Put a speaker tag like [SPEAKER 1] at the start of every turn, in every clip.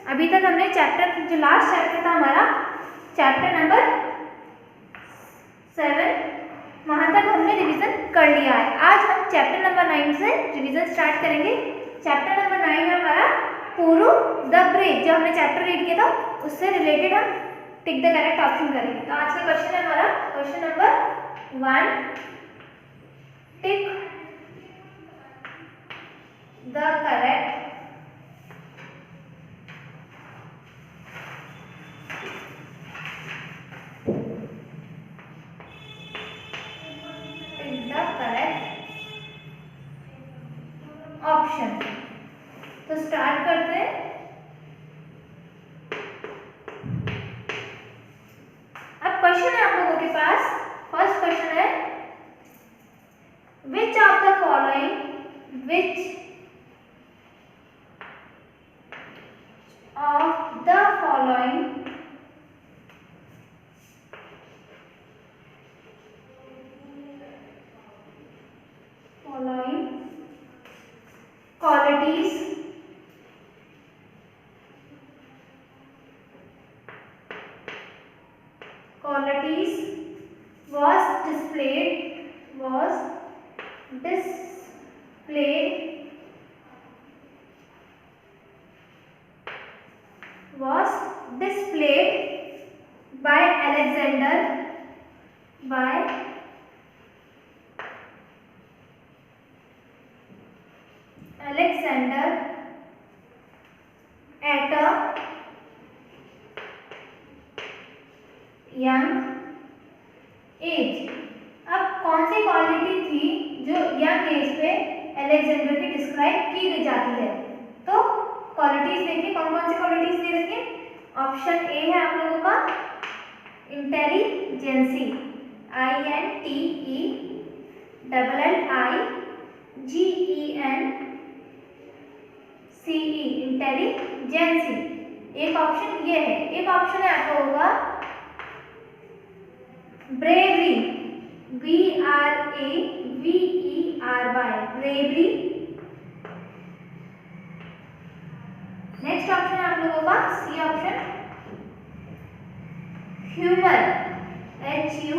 [SPEAKER 1] अभी तक हमने चैप्टर, जो लास्ट चैप्टर था हमारा, चैप्टर नंबर 7, वहाँ तक हमने रिवीजन कर लिया है। आज हम चैप्टर नंबर 9 से रिवीजन स्टार्ट करेंगे। चैप्टर नंबर 9 है हमारा पुरु द ब्रिज। जो हमने चैप्टर रीड किया था उससे रिलेटेड हम टिक द करेक्ट ऑप्शन करेंगे। तो आज का क्वेश्चन है हमारा question number 1, tick the correct option. तो स्टार्ट करते हैं। अब क्वेश्चन है आप लोगों के पास, फर्स्ट क्वेश्चन है, which of the following qualities was displayed by Alexander at a young age। अब कौन सी क्वालिटी थी जो यंग एज पे अलेक्जेंडर की डिस्क्राइब की जाती है? तो क्वालिटीज देखिए, कौन कौन सी क्वालिटीज दे रखी है। ऑप्शन ए है आप लोगों का इंटेलिजेंसी, INTELLIGENCE, इंटेलिजेंसी। एक ऑप्शन ये है। एक ऑप्शन है आप लोगों का bravery, BRAVERY, bravery. Next option है आप लोगों का C option, humour, HUMOUR,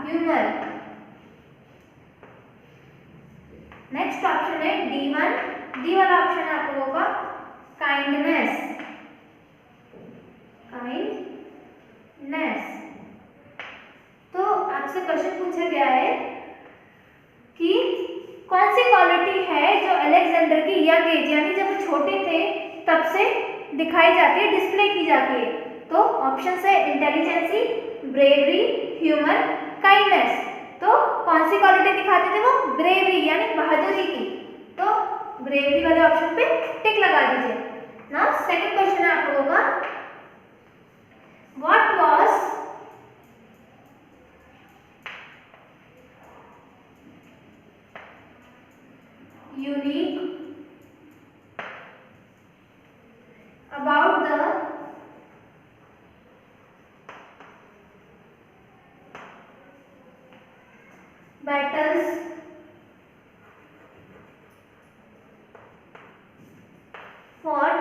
[SPEAKER 1] humour. Next option है D1, डी वाला ऑप्शन है आप लोगों का काइंडनेस। तो आपसे क्वेश्चन पूछा गया है कि कौन सी क्वालिटी है जो अलेक्जेंडर की यंग एज, यानी जब छोटे थे तब से दिखाई जाती है, डिस्प्ले की जाती है। तो ऑप्शन है इंटेलिजेंसी, ब्रेवरी, ह्यूमर, काइंडनेस। तो कौन सी क्वालिटी दिखाते थे वो? ब्रेवरी यानी बहादुरी की। तो ब्रेवरी वाले ऑप्शन पे टिक लगा दीजिए। नाउ सेकंड क्वेश्चन है आप लोगों का, what was unique about the battles fought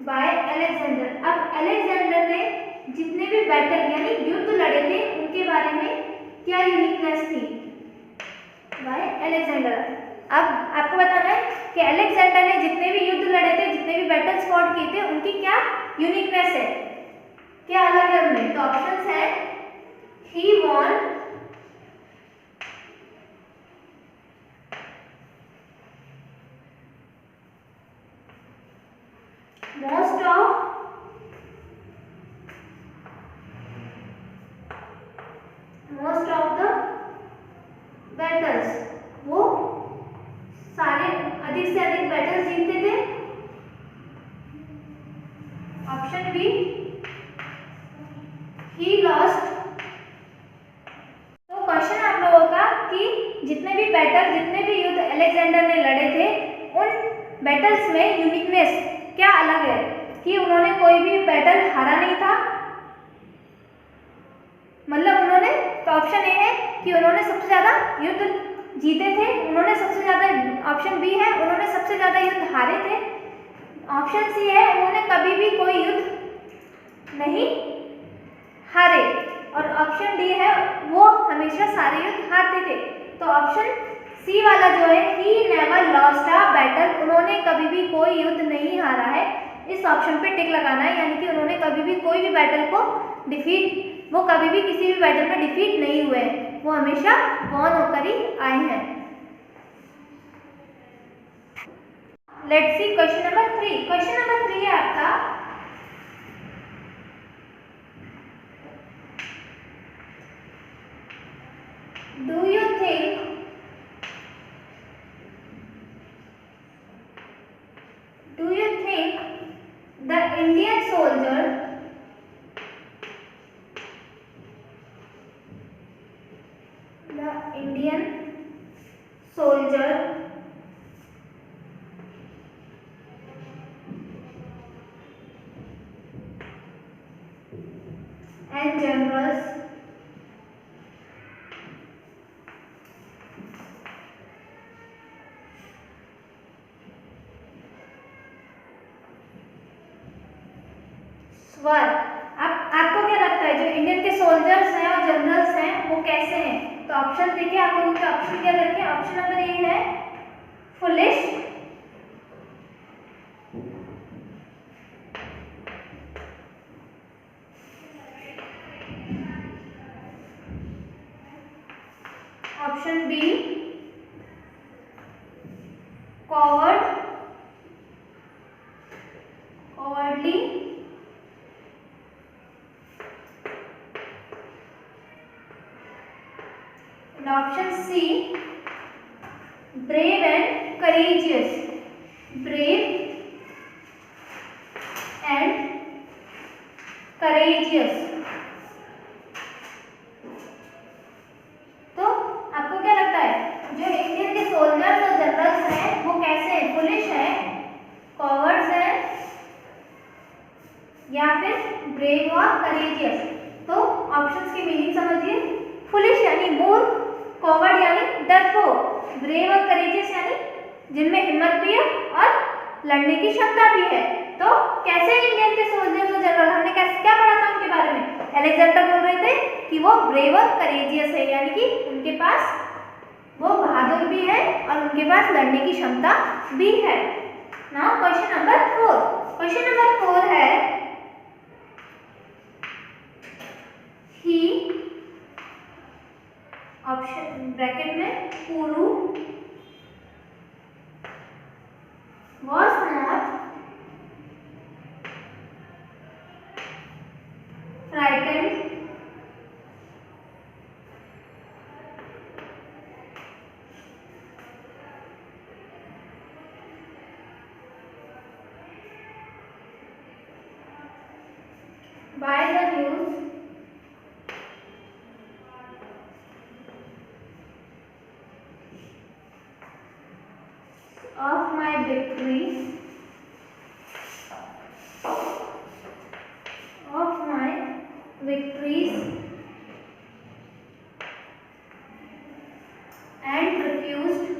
[SPEAKER 1] by Alexander। अब अलेक्जेंडर ने जितने भी बैटल यानी युद्ध लड़े थे उनके बारे में क्या यूनिकनेस थी? By Alexander. अब आपको बताना है कि अलेक्जेंडर ने जितने भी युद्ध लड़े थे, जितने भी बैटल्स फॉट किए थे, उनकी क्या यूनिकनेस है, क्या अलग है उनमें? तो ऑप्शंस है he won most of the battles, वो सारे अधिक से अधिक बैटल्स जीतते थे। Option B he lost. तो क्वेश्चन आप लोगों का कि जितने भी बैटल, जितने भी युद्ध अलेक्जेंडर ने लड़े थे, उन बैटल्स में यूनिकनेस क्या अलग है कि उन्होंने कोई भी बैटल हारा नहीं था, मतलब उन्होंने तो ऑप्शन ए है कि उन्होंने सबसे ज़्यादा युद्ध जीते थे, उन्होंने सबसे ज़्यादा, ऑप्शन बी है उन्होंने सबसे ज़्यादा युद्ध हारे थे, ऑप्शन सी है उन्होंने कभी भी कोई युद्ध नहीं हारे, और ऑप्शन डी है वो हमेशा सारे युद्ध हारते थे। तो ऑप्शन सी वाला जो है he never lost a battle, उन्होंने कभी भी कोई युद्ध नहीं हारा है, इस ऑप्शन पे टिक लगाना है, यानी कि उन्होंने कभी भी कोई भी बैटल को डिफीट, वो कभी भी किसी भी बैटल में डिफीट नहीं हुए, वो हमेशा वॉन होकर ही आए हैं। Let's see question number 3। Question number 3 है आपका, do you think the Indian soldier and generals स्वर, आपको क्या लगता है जो इंडियन के सोल्जर्स हैं और जनरल्स हैं वो कैसे हैं? तो ऑप्शन देखिए, आप लोगों के ऑप्शन क्या रखें। ऑप्शन नंबर ए है foolish, option B coward, cowardly, and option C brave and courageous, brave and courageous। तो आपको क्या लगता है जो इंडियन के सोल्जर्स और जनरल्स हैं वो कैसे हैं? पुलिस है, कॉवर्ड्स है या फिर ब्रेव और करेजियस? तो ऑप्शंस की मीनिंग समझिए। पुलिस यानी मूर्ख, कॉवर्ड यानी डरपोक, ब्रेव और करेजियस यानी जिनमें हिम्मत भी है और लड़ने की क्षमता भी है। तो कैसे इंडियन के सोल्जर्स और जनरल, हमने क्या पढ़ा था उनके बारे में? अलेक्जेंडर बोल रहे थे कि वो ब्रेव और करेजियस है, यानी कि उनके पास वो बहादुर भी है और उनके पास लड़ने की क्षमता भी है। Now question number 4। Question number 4 है ही, ऑप्शन ब्रैकेट में पुरु was not frightened by the news of my victories, and refused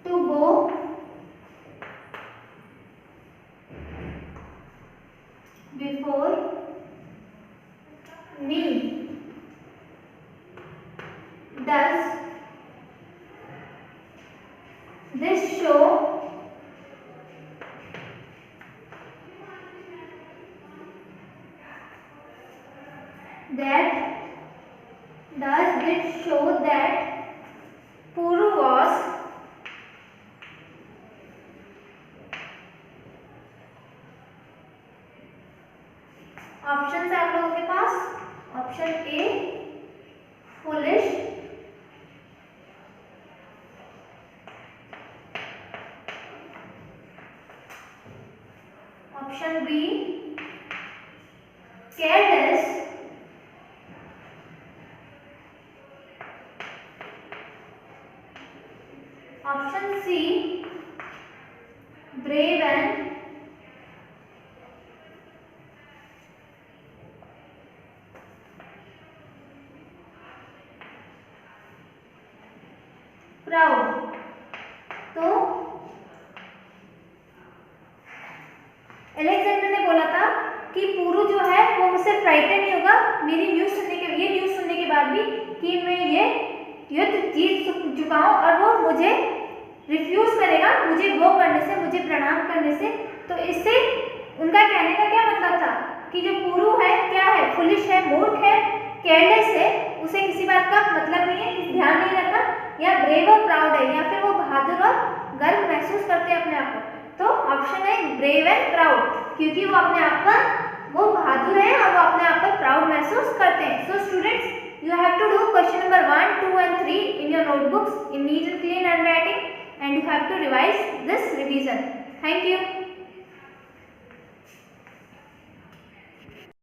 [SPEAKER 1] to go before me, does this show that Puru was option है आप लोगों के पास। Option A foolish, option B careless, option C brave proud. तो Alexander ने बोला था कि पुरु जो है वो मुझसे फ्राइटन नहीं होगा मेरी न्यूज़ सुनने के बाद भी कि मैं ये युद्ध जीत चुका हूँ और वो मुझे रिफ्यूज करेगा मुझे वो करने से, मुझे प्रणाम करने से। तो इससे उनका कहने का क्या मतलब था कि जो पुरु है क्या है, फुलिश है, मूर्ख है, केयरलेस है, उसे किसी बात का मतलब नहीं है, ध्यान नहीं रखता, या ब्रेव और प्राउड है, या फिर वो बहादुर और गर्व महसूस करते हैं अपने आप को। तो ऑप्शन है ब्रेव एंड प्राउड, क्योंकि वो अपने आप पर वो बहादुर है और वो अपने आप पर प्राउड महसूस करते हैं। So students, you have to do question number 1, 2 and 3 in your notebooks in neat and clean handwriting, and you have to revise this revision. Thank you.